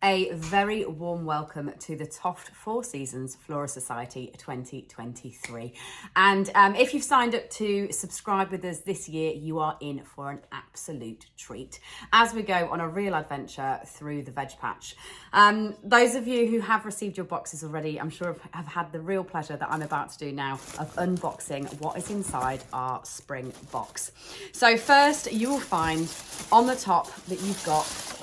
A very warm welcome to the TOFT Four Seasons Flora Society 2023. And if you've signed up to subscribe with us this year, you are in for an absolute treat as we go on a real adventure through the veg patch. Those of you who have received your boxes already, I'm sure have had the real pleasure that I'm about to do now of unboxing what is inside our spring box. So first you will find on the top that you've got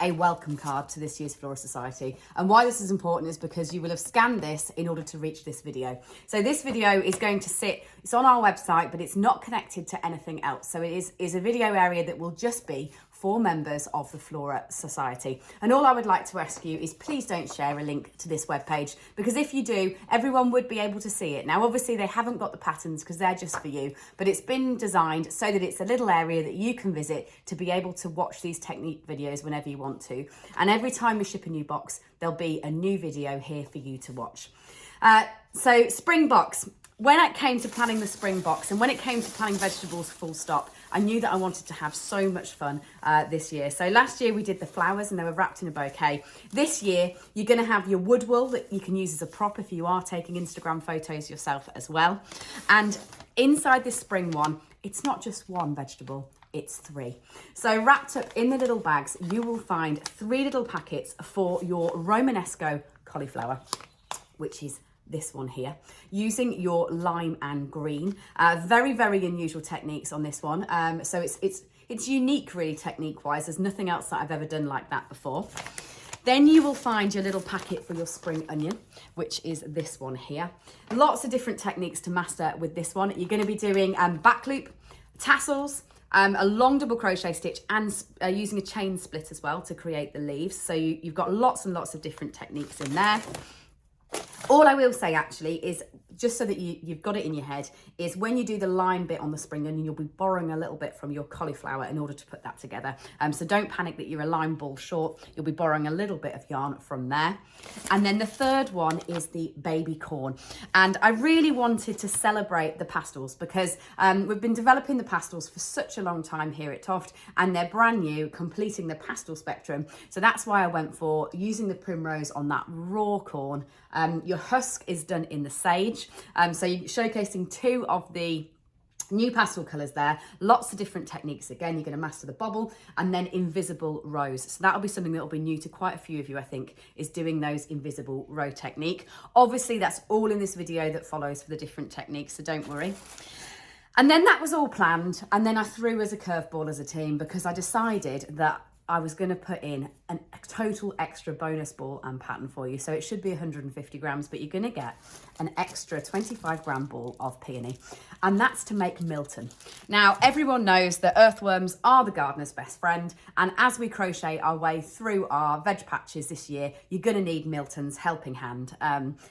a welcome card to this year's Flora Society. And why this is important is because you will have scanned this in order to reach this video. So this video is going to sit, it's on our website, but it's not connected to anything else. So it is a video area that will just be for members of the Flora Society. And all I would like to ask you is please don't share a link to this webpage, because if you do, everyone would be able to see it. Now, obviously they haven't got the patterns because they're just for you, but it's been designed so that it's a little area that you can visit to be able to watch these technique videos whenever you want to. And every time we ship a new box, there'll be a new video here for you to watch. So spring box. When it came to planning the spring box and when it came to planning vegetables full stop, I knew that I wanted to have so much fun this year. So last year we did the flowers and they were wrapped in a bouquet. This year you're going to have your wood wool that you can use as a prop if you are taking Instagram photos yourself as well. And inside this spring one, it's not just one vegetable, it's three. So wrapped up in the little bags, you will find 3 little packets for your Romanesco cauliflower, which is this one here, using your lime and green. Very, very unusual techniques on this one. So it's unique really technique wise. There's nothing else that I've ever done like that before. Then you will find your little packet for your spring onion, which is this one here. Lots of different techniques to master with this one. You're going to be doing back loop, tassels, a long double crochet stitch, and using a chain split as well to create the leaves. So you've got lots and lots of different techniques in there. All I will say actually is, just so that you've got it in your head, is when you do the line bit on the spring onion, you'll be borrowing a little bit from your cauliflower in order to put that together. So don't panic that you're a line ball short. You'll be borrowing a little bit of yarn from there. And then the third one is the baby corn. And I really wanted to celebrate the pastels because we've been developing the pastels for such a long time here at TOFT, and they're brand new, completing the pastel spectrum. So that's why I went for using the primrose on that raw corn. Your husk is done in the sage. So you're showcasing 2 of the new pastel colours there. Lots of different techniques. Again, you're going to master the bobble and then invisible rows. So that'll be something that will be new to quite a few of you, I think, is doing those invisible row technique. Obviously, that's all in this video that follows for the different techniques, so don't worry. And then that was all planned. And then I threw as a curveball as a team because I decided that I was going to put in a total extra bonus ball and pattern for you. So it should be 150 grams, but you're going to get an extra 25 gram ball of peony. And that's to make Milton. Now, everyone knows that earthworms are the gardener's best friend. And as we crochet our way through our veg patches this year, you're going to need Milton's helping hand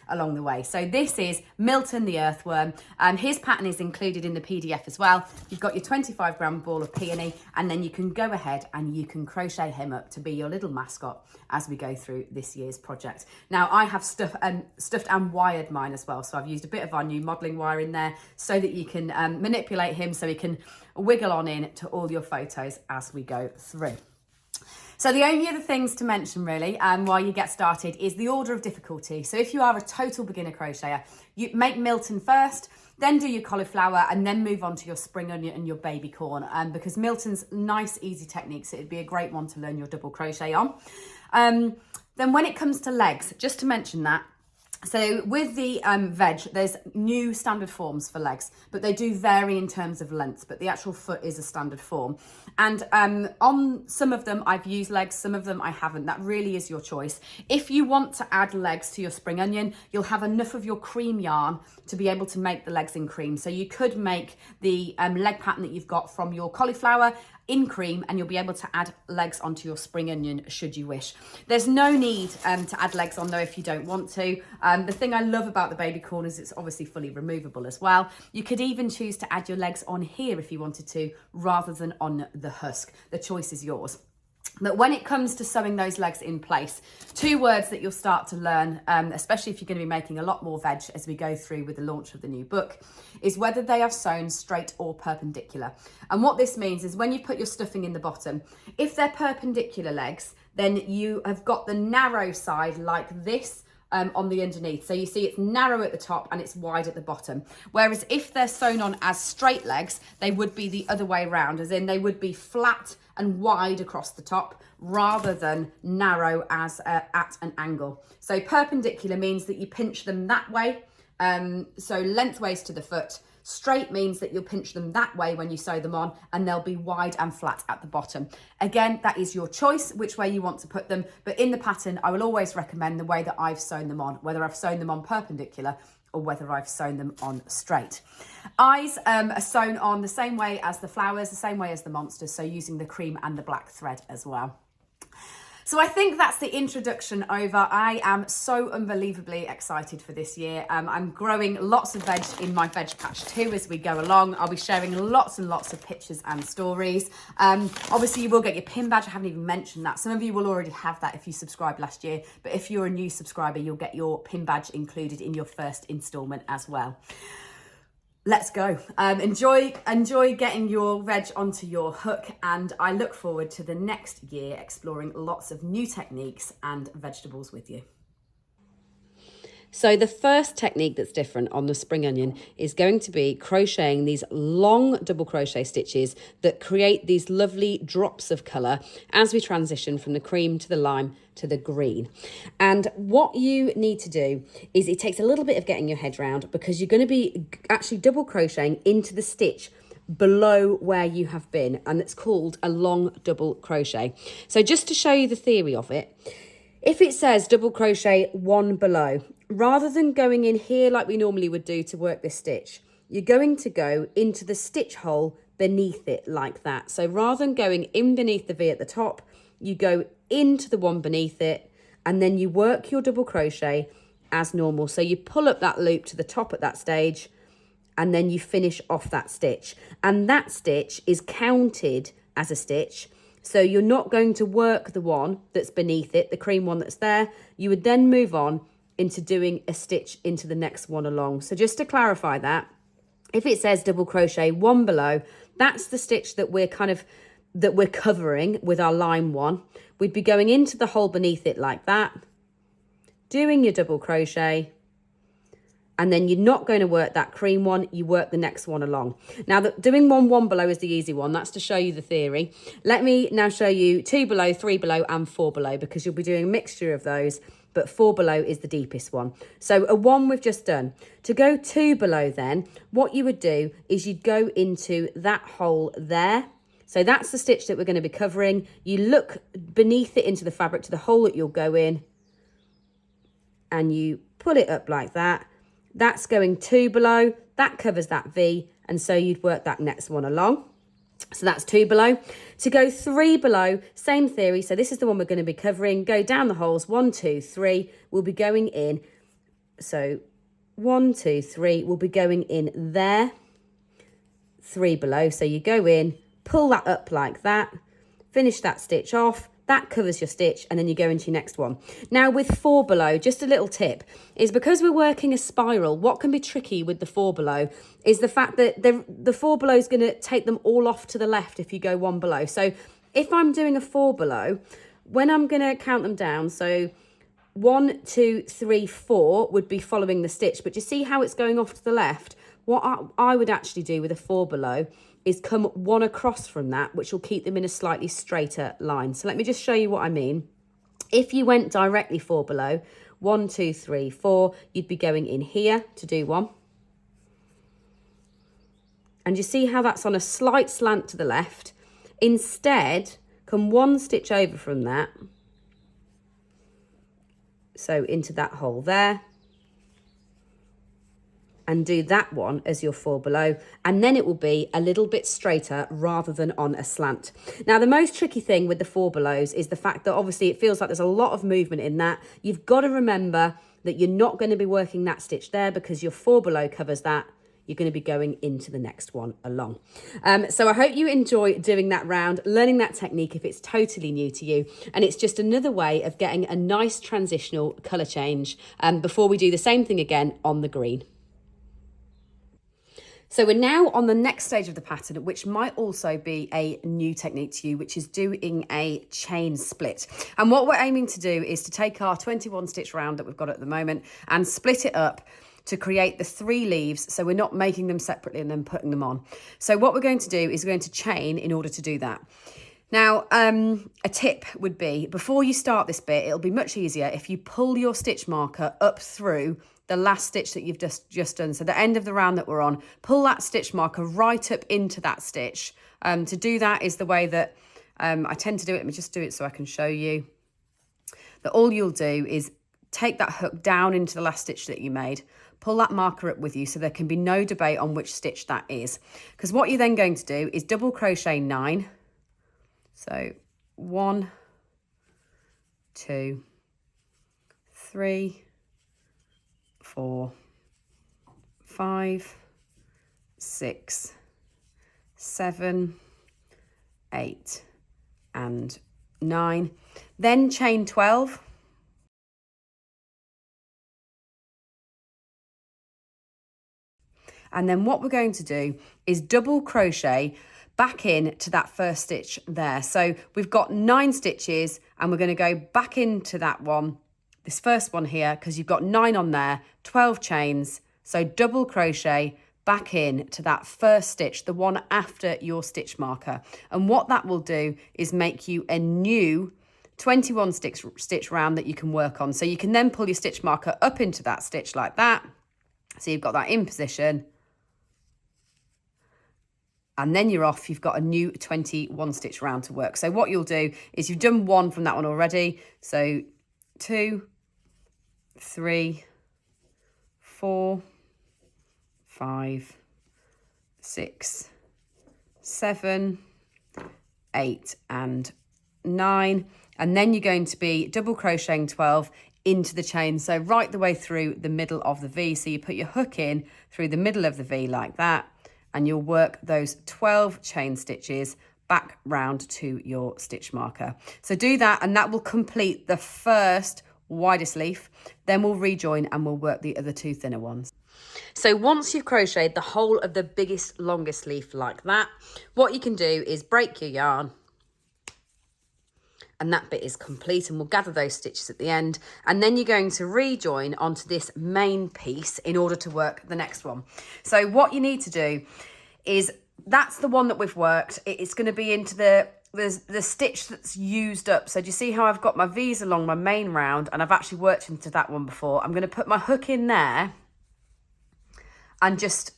along the way. So this is Milton the earthworm. His pattern is included in the PDF as well. You've got your 25 gram ball of peony, and then you can go ahead and you can crochet him up to be your little mascot as we go through this year's project. Now, I have stuffed and wired mine as well. So I've used a bit of our new modelling wire in there so that you can manipulate him so he can wiggle on in to all your photos as we go through. So the only other things to mention really while you get started is the order of difficulty. So if you are a total beginner crocheter, you make Milton first, then do your cauliflower, and then move on to your spring onion and your baby corn, because Milton's nice, easy techniques. It'd be a great one to learn your double crochet on. Then when it comes to legs, just to mention that, so with the veg, there's new standard forms for legs, but they do vary in terms of lengths, but the actual foot is a standard form. And on some of them, I've used legs, some of them I haven't. That really is your choice. If you want to add legs to your spring onion, you'll have enough of your cream yarn to be able to make the legs in cream. So you could make the leg pattern that you've got from your cauliflower in cream, and you'll be able to add legs onto your spring onion should you wish. There's no need to add legs on though if you don't want to. The thing I love about the baby corn is it's obviously fully removable as well. You could even choose to add your legs on here if you wanted to, rather than on the husk. The choice is yours. But when it comes to sewing those legs in place, 2 words that you'll start to learn, especially if you're going to be making a lot more veg as we go through with the launch of the new book, is whether they are sewn straight or perpendicular. And what this means is when you put your stuffing in the bottom, if they're perpendicular legs, then you have got the narrow side like this on the underneath. So you see it's narrow at the top and it's wide at the bottom. Whereas if they're sewn on as straight legs, they would be the other way around, as in they would be flat and wide across the top rather than narrow as at an angle. So perpendicular means that you pinch them that way. So lengthways to the foot. Straight means that you'll pinch them that way when you sew them on, and they'll be wide and flat at the bottom. Again, that is your choice, which way you want to put them. But in the pattern, I will always recommend the way that I've sewn them on, whether I've sewn them on perpendicular or whether I've sewn them on straight. Eyes are sewn on the same way as the flowers, the same way as the monsters. So using the cream and the black thread as well. So I think that's the introduction over. I am so unbelievably excited for this year. I'm growing lots of veg in my veg patch too as we go along. I'll be sharing lots and lots of pictures and stories. Obviously you will get your pin badge. I haven't even mentioned that. Some of you will already have that if you subscribed last year, but if you're a new subscriber, you'll get your pin badge included in your first instalment as well. Let's go. Enjoy getting your veg onto your hook, and I look forward to the next year exploring lots of new techniques and vegetables with you. So the first technique that's different on the spring onion is going to be crocheting these long double crochet stitches that create these lovely drops of colour as we transition from the cream to the lime to the green. And what you need to do is, it takes a little bit of getting your head round, because you're going to be actually double crocheting into the stitch below where you have been, and it's called a long double crochet. So just to show you the theory of it, if it says double crochet one below, rather than going in here like we normally would do to work this stitch, you're going to go into the stitch hole beneath it like that. So rather than going in beneath the V at the top, you go into the one beneath it, and then you work your double crochet as normal. So you pull up that loop to the top at that stage, and then you finish off that stitch. And that stitch is counted as a stitch. So you're not going to work the one that's beneath it, the cream one that's there. You would then move on into doing a stitch into the next one along. So just to clarify that, if it says double crochet one below, that's the stitch that we're covering with our lime one. We'd be going into the hole beneath it like that, doing your double crochet, and then you're not going to work that cream one, you work the next one along. Now, doing one below is the easy one. That's to show you the theory. Let me now show you 2 below, 3 below, and 4 below, because you'll be doing a mixture of those, but 4 below is the deepest one. So a 1 we've just done. To go 2 below then, what you would do is you'd go into that hole there. So that's the stitch that we're going to be covering. You look beneath it into the fabric to the hole that you'll go in, and you pull it up like that. That's going 2 below, that covers that V, and so you'd work that next one along. So that's 2 below. To go 3 below, same theory. So this is the one we're going to be covering. Go down the holes, 1, 2, 3. We'll be going in. So 1, 2, 3. We'll be going in there. 3 below. So you go in, pull that up like that, finish that stitch off. That covers your stitch, and then you go into your next one. Now with 4 below, just a little tip, is because we're working a spiral, what can be tricky with the 4 below is the fact that the 4 below is going to take them all off to the left if you go 1 below. So if I'm doing a 4 below, when I'm going to count them down, so 1, 2, 3, 4 would be following the stitch, but you see how it's going off to the left? What I would actually do with a 4 below is come 1 across from that, which will keep them in a slightly straighter line. So let me just show you what I mean. If you went directly 4 below, 1, 2, 3, 4, you'd be going in here to do 1. And you see how that's on a slight slant to the left. Instead, come 1 stitch over from that. So into that hole there. And do that one as your 4 below, and then it will be a little bit straighter rather than on a slant. Now the most tricky thing with the 4 belows is the fact that obviously it feels like there's a lot of movement in that. You've got to remember that you're not going to be working that stitch there, because your 4 below covers that. You're going to be going into the next one along. So I hope you enjoy doing that round, learning that technique if it's totally new to you. And it's just another way of getting a nice transitional colour change before we do the same thing again on the green. So we're now on the next stage of the pattern, which might also be a new technique to you, which is doing a chain split. And what we're aiming to do is to take our 21 stitch round that we've got at the moment and split it up to create the 3 leaves, so we're not making them separately and then putting them on. So what we're going to do is we're going to chain in order to do that. Now, a tip would be, before you start this bit, it'll be much easier if you pull your stitch marker up through the last stitch that you've just done. So the end of the round that we're on, pull that stitch marker right up into that stitch. To do that is the way that I tend to do it. Let me just do it so I can show you. That all you'll do is take that hook down into the last stitch that you made, pull that marker up with you so there can be no debate on which stitch that is. Because what you're then going to do is double crochet 9. So 1, 2, 3, 4, 5, 6, 7, 8, and 9. Then chain 12. And then what we're going to do is double crochet back in to that first stitch there. So we've got 9 stitches and we're going to go back into that one, this first one here, because you've got 9 on there, 12 chains. So double crochet back in to that first stitch, the one after your stitch marker. And what that will do is make you a new 21 stitch round that you can work on. So you can then pull your stitch marker up into that stitch like that. So you've got that in position. And then you're off, you've got a new 21 stitch round to work. So what you'll do is you've done 1 from that one already. So 2, 3, 4, 5, 6, 7, 8, and 9. And then you're going to be double crocheting 12 into the chain. So right the way through the middle of the V. So you put your hook in through the middle of the V like that. And you'll work those 12 chain stitches back round to your stitch marker. So do that and that will complete the first widest leaf. Then we'll rejoin and we'll work the other 2 thinner ones. So once you've crocheted the whole of the biggest, longest leaf like that, what you can do is break your yarn. And that bit is complete and we'll gather those stitches at the end. And then you're going to rejoin onto this main piece in order to work the next one. So what you need to do is, that's the one that we've worked. It's going to be into the stitch that's used up. So do you see how I've got my V's along my main round and I've actually worked into that one before? I'm going to put my hook in there and just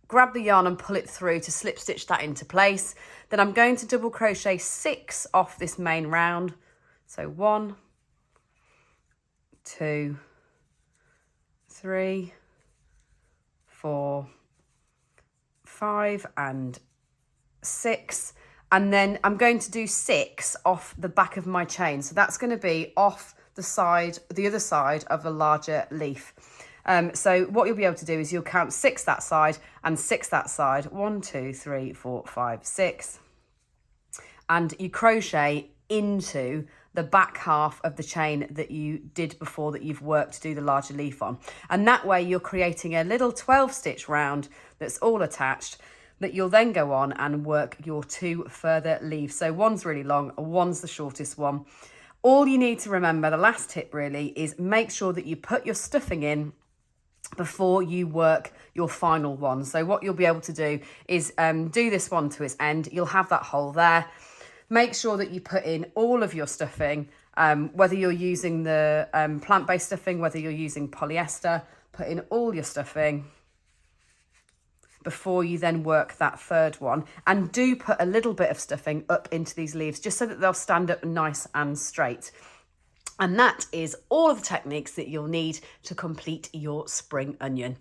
grab the yarn and pull it through to slip stitch that into place. Then I'm going to double crochet 6 off this main round. So 1, 2, 3, 4, 5, and 6. And then I'm going to do 6 off the back of my chain. So that's going to be off the other side of a larger leaf. So what you'll be able to do is you'll count 6 that side and 6 that side. 1, 2, 3, 4, 5, 6. And you crochet into the back half of the chain that you did before that you've worked to do the larger leaf on. And that way you're creating a little 12 stitch round that's all attached that you'll then go on and work your 2 further leaves. So one's really long, one's the shortest one. All you need to remember, the last tip really, is make sure that you put your stuffing in before you work your final one. So what you'll be able to do is do this one to its end. You'll have that hole there. Make sure that you put in all of your stuffing, whether you're using the plant-based stuffing, whether you're using polyester, put in all your stuffing before you then work that third one. And do put a little bit of stuffing up into these leaves just so that they'll stand up nice and straight. And that is all of the techniques that you'll need to complete your spring onion.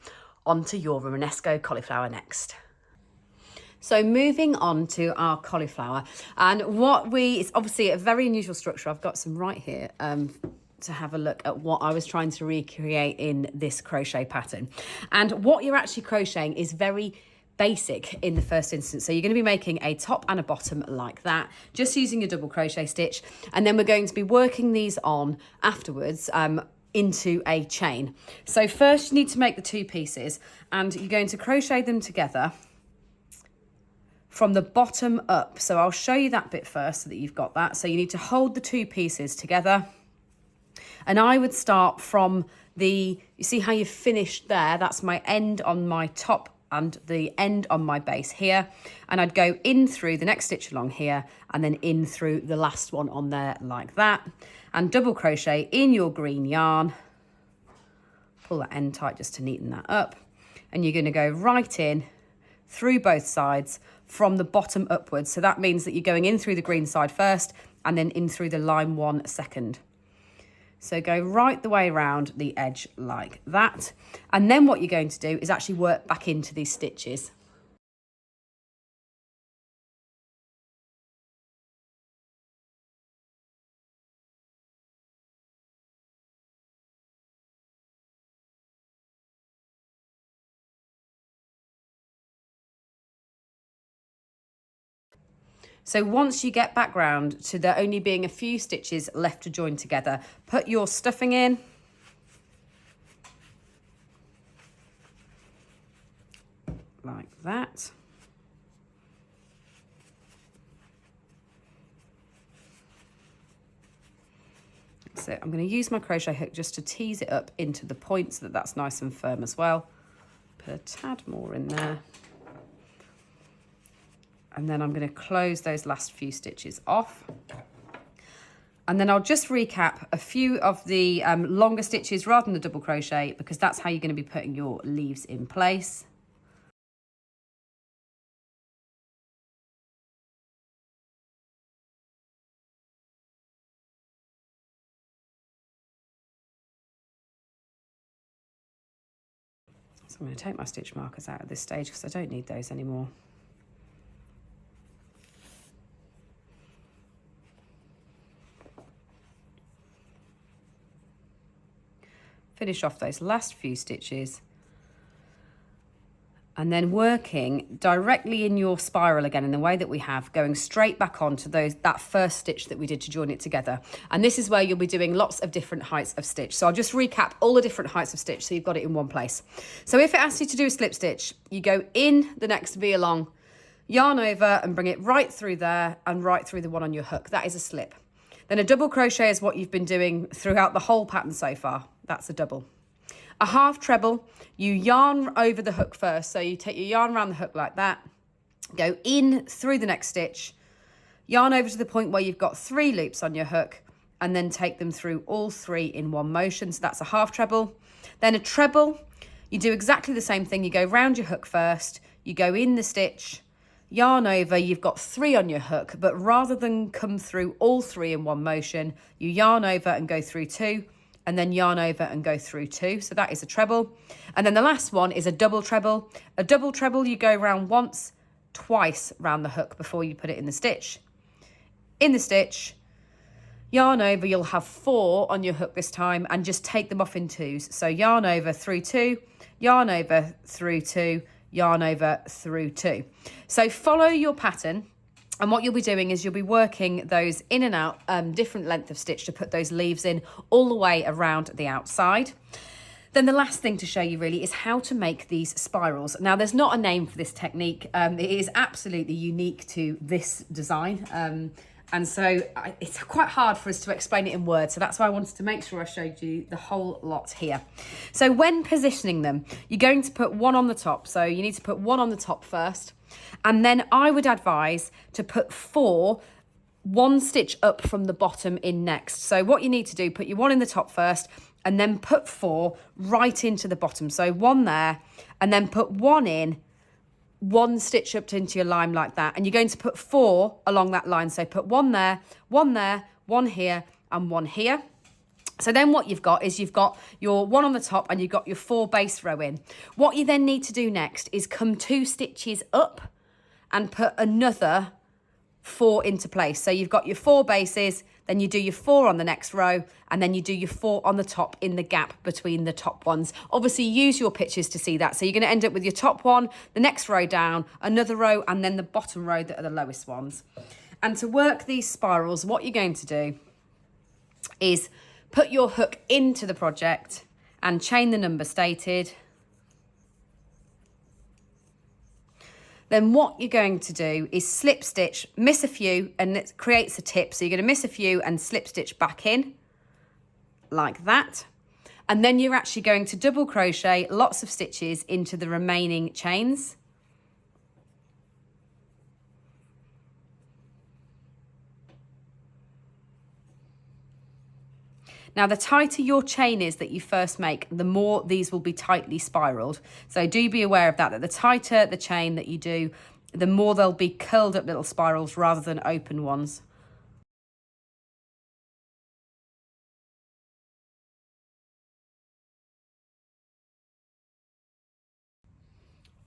Onto your Romanesco cauliflower next. So moving on to our cauliflower, and it's obviously a very unusual structure. I've got some right here to have a look at what I was trying to recreate in this crochet pattern. And what you're actually crocheting is very basic in the first instance. So you're going to be making a top and a bottom like that, just using your double crochet stitch. And then we're going to be working these on afterwards into a chain. So first you need to make the 2 pieces, and you're going to crochet them together from the bottom up. So I'll show you that bit first so that you've got that. So you need to hold the 2 pieces together, and I would start from you see how you finished there? That's my end on my top and the end on my base here, and I'd go in through the next stitch along here and then in through the last one on there like that, and double crochet in your green yarn, pull that end tight just to neaten that up, and you're going to go right in through both sides from the bottom upwards. So that means that you're going in through the green side first and then in through the line 1 second. So go right the way around the edge like that. And then what you're going to do is actually work back into these stitches. So once you get back round to there only being a few stitches left to join together, put your stuffing in. Like that. So I'm going to use my crochet hook just to tease it up into the point so that that's nice and firm as well. Put a tad more in there. And then I'm going to close those last few stitches off. And then I'll just recap a few of the longer stitches rather than the double crochet, because that's how you're going to be putting your leaves in place. So I'm going to take my stitch markers out at this stage because I don't need those anymore. Finish off those last few stitches, and then working directly in your spiral again in the way that we have, going straight back onto that first stitch that we did to join it together. And this is where you'll be doing lots of different heights of stitch. So I'll just recap all the different heights of stitch so you've got it in one place. So if it asks you to do a slip stitch, you go in the next V along, yarn over and bring it right through there and right through the one on your hook. That is a slip. Then a double crochet is what you've been doing throughout the whole pattern so far. That's a double. A half treble, you yarn over the hook first. So you take your yarn around the hook like that, go in through the next stitch, yarn over to the point where you've got 3 loops on your hook, and then take them through all 3 in one motion. So that's a half treble. Then a treble, you do exactly the same thing. You go round your hook first, you go in the stitch, yarn over, you've got 3 on your hook, but rather than come through all 3 in one motion, you yarn over and go through 2, and then yarn over and go through 2. So that is a treble. And then the last one is a double treble. A double treble, you go round once, twice round the hook before you put it in the stitch. In the stitch, yarn over, you'll have 4 on your hook this time, and just take them off in 2s. So yarn over through 2, yarn over through 2, yarn over through 2. So follow your pattern. And what you'll be doing is you'll be working those in and out, different length of stitch to put those leaves in all the way around the outside. Then the last thing to show you really is how to make these spirals. Now there's not a name for this technique. It is absolutely unique to this design. And so it's quite hard for us to explain it in words. So that's why I wanted to make sure I showed you the whole lot here. So when positioning them, you're going to put 1 on the top. So you need to put 1 on the top first. And then I would advise to put 4, 1 stitch up from the bottom in next. So what you need to do, put your 1 in the top first, and then put 4 right into the bottom. So 1 there, and then put 1 in, 1 stitch up into your line like that. And you're going to put 4 along that line. So put 1 there, 1 there, 1 here, and 1 here. So then what you've got is you've got your 1 on the top and you've got your 4 base row in. What you then need to do next is come 2 stitches up and put another 4 into place. So you've got your 4 bases, then you do your 4 on the next row, and then you do your 4 on the top in the gap between the top ones. Obviously use your pictures to see that. So you're going to end up with your top one, the next row down, another row, and then the bottom row that are the lowest ones. And to work these spirals, what you're going to do is Put your hook into the project and chain the number stated. Then what you're going to do is slip stitch, miss a few, and it creates a tip. So you're going to miss a few and slip stitch back in like that. And then you're actually going to double crochet lots of stitches into the remaining chains. Now, the tighter your chain is that you first make, the more these will be tightly spiraled. So do be aware of that, that the tighter the chain that you do, the more they'll be curled up little spirals rather than open ones.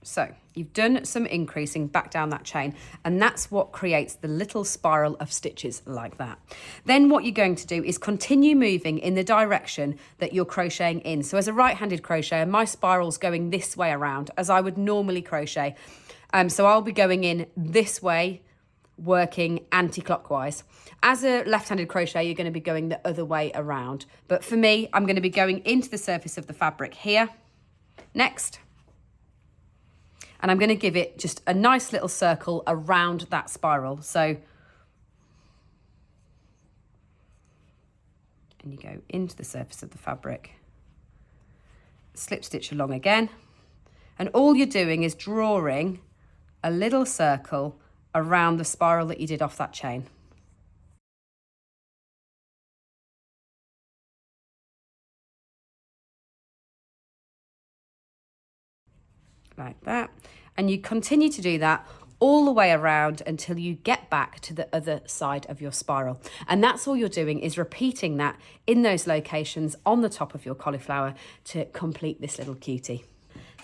So you've done some increasing back down that chain, and that's what creates the little spiral of stitches like that. Then what you're going to do is continue moving in the direction that you're crocheting in. So as a right-handed crocheter, my spiral's going this way around as I would normally crochet. So I'll be going in this way, working anti-clockwise. As a left-handed crocheter, you're going to be going the other way around. But for me, I'm going to be going into the surface of the fabric here. Next. And I'm going to give it just a nice little circle around that spiral. So, and you go into the surface of the fabric, slip stitch along again. And all you're doing is drawing a little circle around the spiral that you did off that chain. Like that, and you continue to do that all the way around until you get back to the other side of your spiral. And that's all you're doing, is repeating that in those locations on the top of your cauliflower to complete this little cutie.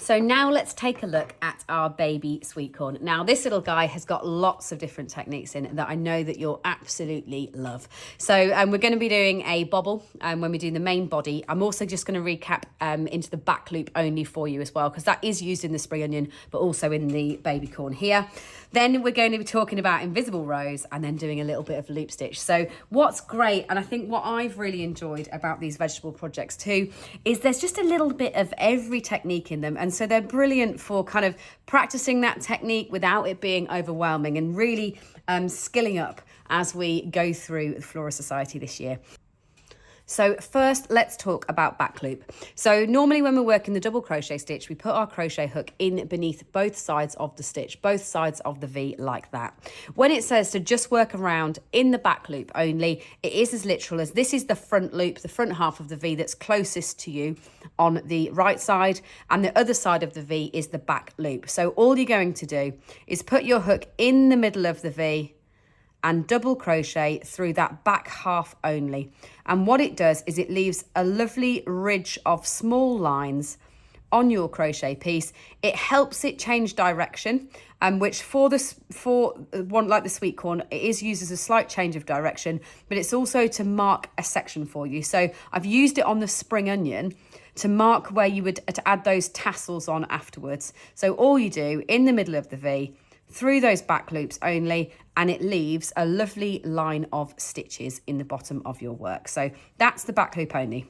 So now let's take a look at our baby sweet corn. Now this little guy has got lots of different techniques in it that I know that you'll absolutely love. So we're going to be doing a bobble when we do the main body. I'm also just going to recap into the back loop only for you as well, because that is used in the spring onion, but also in the baby corn here. Then we're going to be talking about invisible rows and then doing a little bit of loop stitch. So what's great, and I think what I've really enjoyed about these vegetable projects too, is there's just a little bit of every technique in them. And so they're brilliant for kind of practicing that technique without it being overwhelming, and really skilling up as we go through the Flora Society this year. So first, let's talk about back loop. So normally when we're working the double crochet stitch, we put our crochet hook in beneath both sides of the stitch, both sides of the V like that. When it says to just work around in the back loop only, it is as literal as this is the front loop, the front half of the V that's closest to you on the right side, and the other side of the V is the back loop. So all you're going to do is put your hook in the middle of the V and double crochet through that back half only. And what it does is it leaves a lovely ridge of small lines on your crochet piece. It helps it change direction, which for one like the sweet corn, it is used as a slight change of direction, but it's also to mark a section for you. So I've used it on the spring onion to mark where you would to add those tassels on afterwards. So all you do in the middle of the V, through those back loops only, and it leaves a lovely line of stitches in the bottom of your work. So that's the back loop only.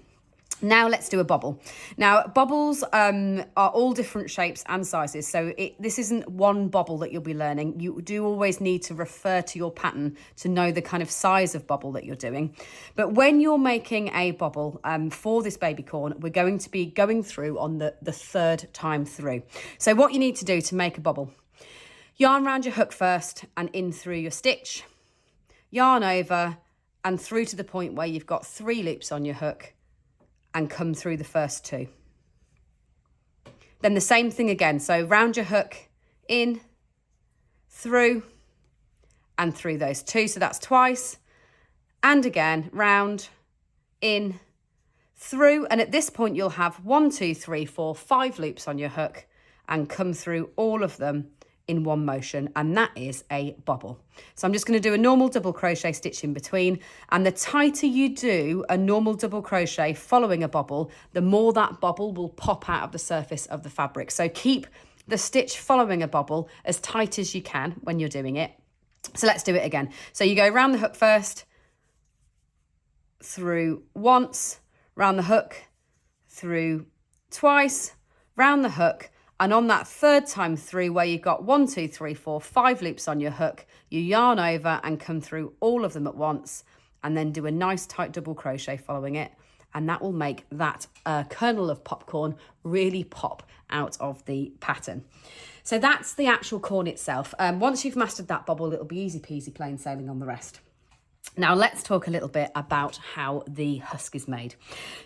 Now let's do a bobble. Now bobbles are all different shapes and sizes, so this isn't one bobble that you'll be learning. You do always need to refer to your pattern to know the kind of size of bobble that you're doing. But when you're making a bobble for this baby corn, we're going to be going through on the third time through. So what you need to do to make a bobble: yarn around your hook first and in through your stitch, yarn over and through to the point where you've got 3 loops on your hook and come through the first 2. Then the same thing again. So round your hook, in, through, and through those 2. So that's twice. And again, round, in, through. And at this point, you'll have 1, 2, 3, 4, 5 loops on your hook and come through all of them in one motion, and that is a bobble. So I'm just going to do a normal double crochet stitch in between, and the tighter you do a normal double crochet following a bobble, the more that bobble will pop out of the surface of the fabric. So keep the stitch following a bobble as tight as you can when you're doing it. So let's do it again. So you go around the hook first, through once, round the hook, through twice, round the hook, and on that third time through where you've got 1, 2, 3, 4, 5 loops on your hook, you yarn over and come through all of them at once, and then do a nice tight double crochet following it, and that will make that kernel of popcorn really pop out of the pattern. So that's the actual corn itself. Once you've mastered that bobble, it'll be easy peasy plain sailing on the rest. Now let's talk a little bit about how the husk is made.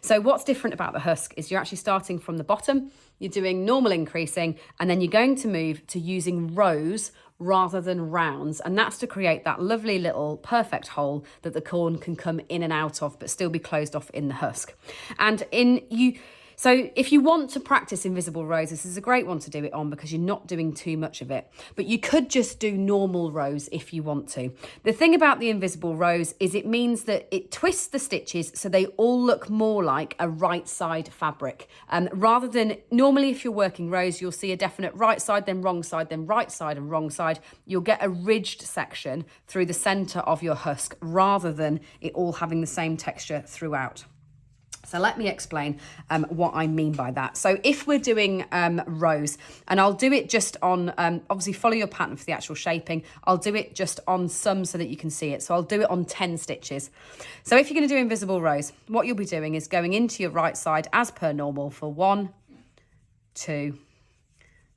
So what's different about the husk is you're actually starting from the bottom, you're doing normal increasing, and then you're going to move to using rows rather than rounds, and that's to create that lovely little perfect hole that the corn can come in and out of but still be closed off in the husk. So if you want to practice invisible rows, this is a great one to do it on because you're not doing too much of it. But you could just do normal rows if you want to. The thing about the invisible rows is it means that it twists the stitches so they all look more like a right side fabric. Rather than normally if you're working rows, you'll see a definite right side, then wrong side, then right side and wrong side. You'll get a ridged section through the centre of your husk rather than it all having the same texture throughout. So let me explain what I mean by that. So if we're doing rows, and I'll do it just on, obviously follow your pattern for the actual shaping. I'll do it just on some so that you can see it. So I'll do it on 10 stitches. So if you're going to do invisible rows, what you'll be doing is going into your right side as per normal for 1, 2,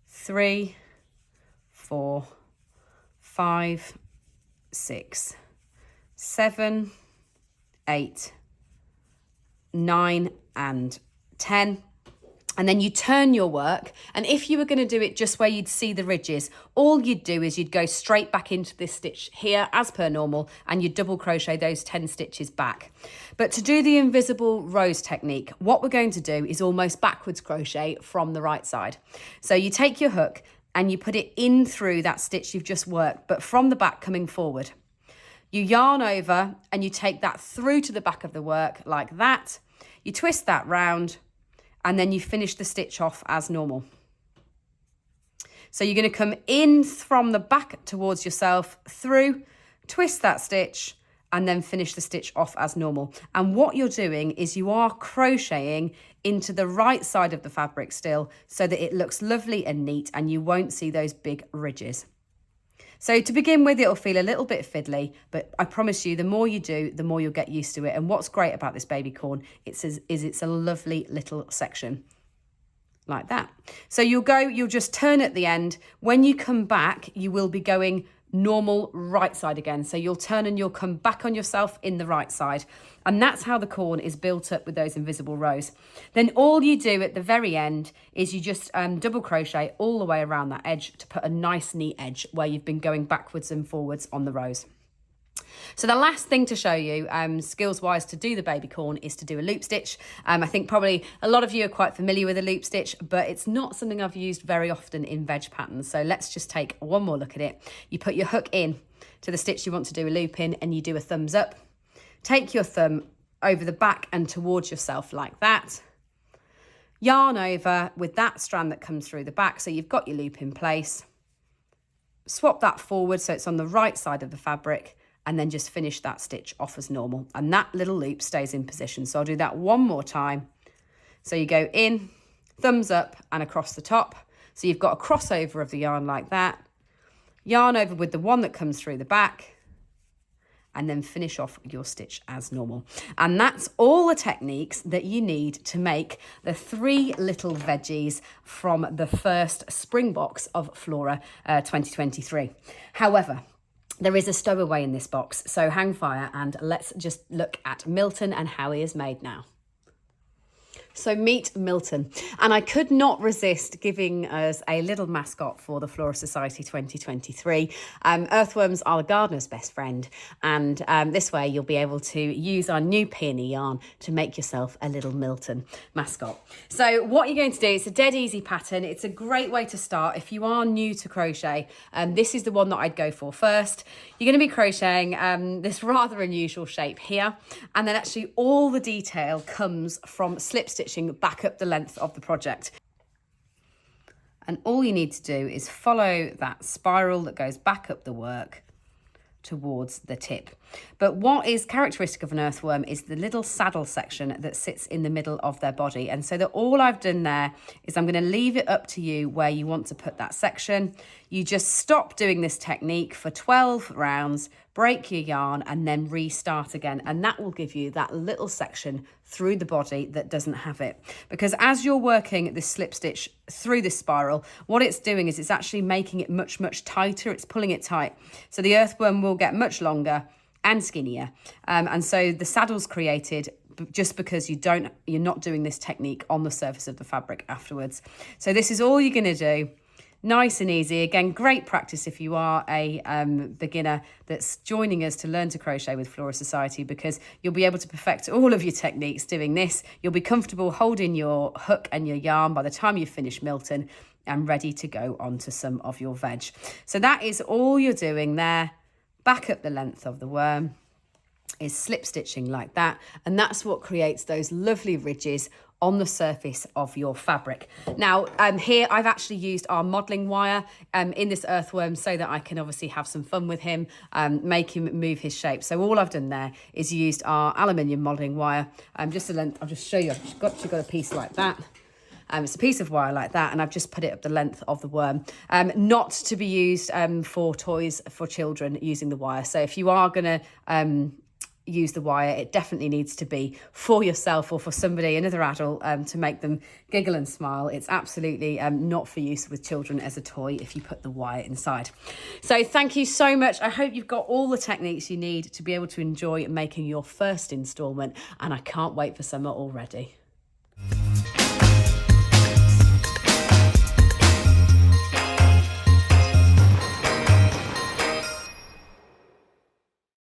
3, 4, 5, 6, 7, 8, 9 and 10, and then you turn your work, and if you were going to do it just where you'd see the ridges, all you'd do is you'd go straight back into this stitch here as per normal and you double crochet those 10 stitches back. But to do the invisible rows technique, what we're going to do is almost backwards crochet from the right side. So you take your hook and you put it in through that stitch you've just worked, but from the back coming forward. You yarn over and you take that through to the back of the work like that. You twist that round and then you finish the stitch off as normal. So you're going to come in from the back towards yourself, through, twist that stitch and then finish the stitch off as normal. And what you're doing is you are crocheting into the right side of the fabric still so that it looks lovely and neat and you won't see those big ridges. So to begin with, it'll feel a little bit fiddly, but I promise you, the more you do, the more you'll get used to it. And what's great about this baby corn it's a lovely little section like that. So you'll just turn at the end. When you come back, you will be going normal right side again. So you'll turn and you'll come back on yourself in the right side. And that's how the corn is built up with those invisible rows. Then all you do at the very end is you just double crochet all the way around that edge to put a nice neat edge where you've been going backwards and forwards on the rows. So the last thing to show you, skills wise, to do the baby corn is to do a loop stitch. I think probably a lot of you are quite familiar with a loop stitch, but it's not something I've used very often in veg patterns. So let's just take one more look at it. You put your hook in to the stitch you want to do a loop in and you do a thumbs up. Take your thumb over the back and towards yourself like that. Yarn over with that strand that comes through the back so you've got your loop in place. Swap that forward so it's on the right side of the fabric, and then just finish that stitch off as normal. And that little loop stays in position. So I'll do that one more time. So you go in, thumbs up and across the top. So you've got a crossover of the yarn like that. Yarn over with the one that comes through the back, and then finish off your stitch as normal. And that's all the techniques that you need to make the 3 little veggies from the first spring box of Flora 2023. However, there is a stowaway in this box, so hang fire and let's just look at Milton and how he is made now. So meet Milton, and I could not resist giving us a little mascot for the Flora Society 2023. Earthworms are the gardener's best friend, and this way you'll be able to use our new peony yarn to make yourself a little Milton mascot. So what you're going to do, it's a dead easy pattern. It's a great way to start if you are new to crochet. This is the one that I'd go for first. You're going to be crocheting this rather unusual shape here, and then actually all the detail comes from slip stitching back up the length of the project. And all you need to do is follow that spiral that goes back up the work, towards the tip. But what is characteristic of an earthworm is the little saddle section that sits in the middle of their body. And so that all I've done there is I'm going to leave it up to you where you want to put that section. You just stop doing this technique for 12 rounds, break your yarn, and then restart again. And that will give you that little section through the body that doesn't have it. Because as you're working this slip stitch through this spiral, what it's doing is it's actually making it much, much tighter. It's pulling it tight. So the earthworm will get much longer and skinnier. And so the saddle's created just because you're not doing this technique on the surface of the fabric afterwards. So this is all you're going to do. Nice and easy. Again, great practice if you are a beginner that's joining us to learn to crochet with Flora Society, because you'll be able to perfect all of your techniques doing this. You'll be comfortable holding your hook and your yarn by the time you finish Milton and ready to go on to some of your veg. So that is all you're doing there. Back up the length of the worm is slip stitching like that, and that's what creates those lovely ridges on the surface of your fabric. Now, here I've actually used our modelling wire in this earthworm so that I can obviously have some fun with him, make him move his shape. So all I've done there is used our aluminium modelling wire, just a length. I'll just show you. I've got a piece like that. It's a piece of wire like that, and I've just put it up the length of the worm, not to be used for toys for children using the wire. So if you are going to use the wire, it definitely needs to be for yourself or for somebody, another adult, to make them giggle and smile. It's absolutely not for use with children as a toy if you put the wire inside. So thank you so much. I hope you've got all the techniques you need to be able to enjoy making your first instalment, and I can't wait for summer already.